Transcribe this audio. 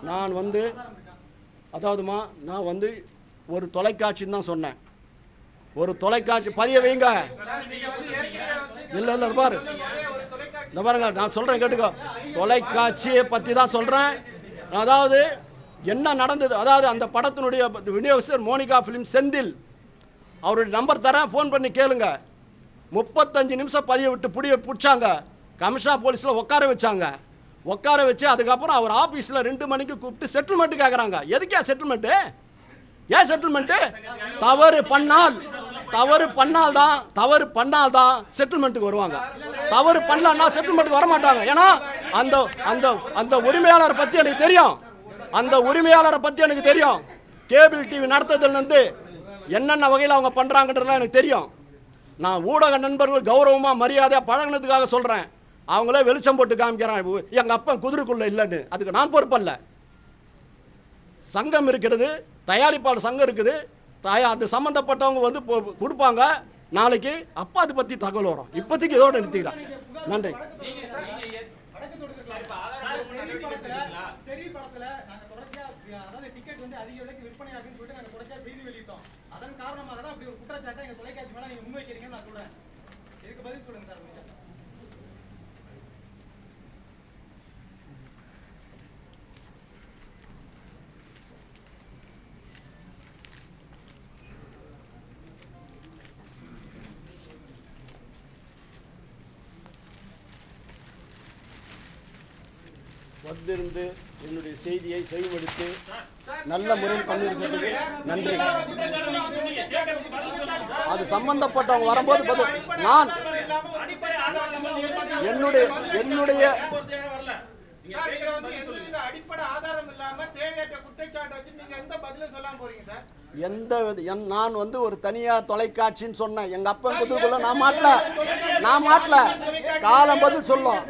நான் வந்து அதாவதுமா நான் வந்து ஒரு தொலைக்காட்சின்னு தான் சொன்னேன். ஒரு தொலைக்காட்சி பதிய வைங்க. இல்ல பாரு, இந்த பாருங்க, நான் சொல்றேன் கேட்டுக்கோ. தொலைக்காட்சியை பத்தி தான் சொல்றேன். அதாவது என்ன நடந்தது, அதாவது அந்த படத்தினுடைய விநியோகஸ்தர் மோனிகா பிலிம் செந்தில், அவருடைய நம்பர் தரேன், போன் பண்ணி கேளுங்க. 35 நிமிஷம் பதிய விட்டு பிடிச்சாங்க. கமிஷனர் போலீஸ்ல உட்கார வச்சாங்க. உட்கார வச்சு அதுக்கப்புறம் அவர் ஆபீஸ்ல 2 மணிக்கு கூப்பிட்டு செட்டில்மெண்ட் கேட்கறாங்க. எதுக்கே செட்டில்மெண்ட்? ஏன் செட்டில்மெண்ட்? தவறு பண்ணால் தான் செட்டில்மெண்ட்டுக்கு வருவாங்க. தவறு பண்ணலன்னா செட்டில்மெண்ட்டுக்கு வர மாட்டாங்க. ஏன்னா அந்த உரிமையாளரை பத்தி எனக்கு தெரியும். கேபிள் டிவி நடத்துறதுல இருந்து என்னென்ன வகையில் அவங்க பண்றாங்கன்றதுலாம் எனக்கு தெரியும். நான் ஊடக நண்பர்கள் கௌரவமா மரியாதையா பழகினதுக்காக சொல்றேன். அவங்களே வெளிச்சம் போட்டு காமிக்கிறாங்க எங்க அப்பா குதிரைக்குள்ள இல்லைன்னு. அதுக்கு நான் பொறுப்பல்ல. சங்கம் இருக்கிறது, தயாரிப்பாளர் சங்கம் இருக்குது. அது சம்பந்தப்பட்டவங்க வந்து கொடுப்பாங்க. நாளைக்கு அப்பா அதை பத்தி தகவல் வரும். இப்போதைக்கு இதோட நிறுத்திக்கிறேன். நன்றி. அதன் காரணமாக தான் அப்படி ஒரு குற்றச்சாட்டை எங்க தொலைக்காட்சி மேல நீங்க முன்வைக்கிறீங்கன்னு நான் சொல்றேன். இதுக்கு பதில் சொல்லுங்க சார். வந்திருந்து என்னுடைய செய்தியை செவிமடுத்து நல்ல முறையில் பண்ணியிருக்கிறதுக்கு நன்றி. அது சம்பந்தப்பட்டவங்க வரும்போது நான் என்னுடைய அடிப்படை ஆதாரம் இல்லாம தேவையற்ற குற்றச்சாட்டு வச்சு நீங்க எந்த பதிலும் சொல்லாம போறீங்க சார்? நான் வந்து ஒரு தனியார் தொலைக்காட்சின்னு சொன்னேன். எங்க அப்பா குதிரைக்குள்ள நான் மாட்டல. காலம் பதில் சொல்லும்.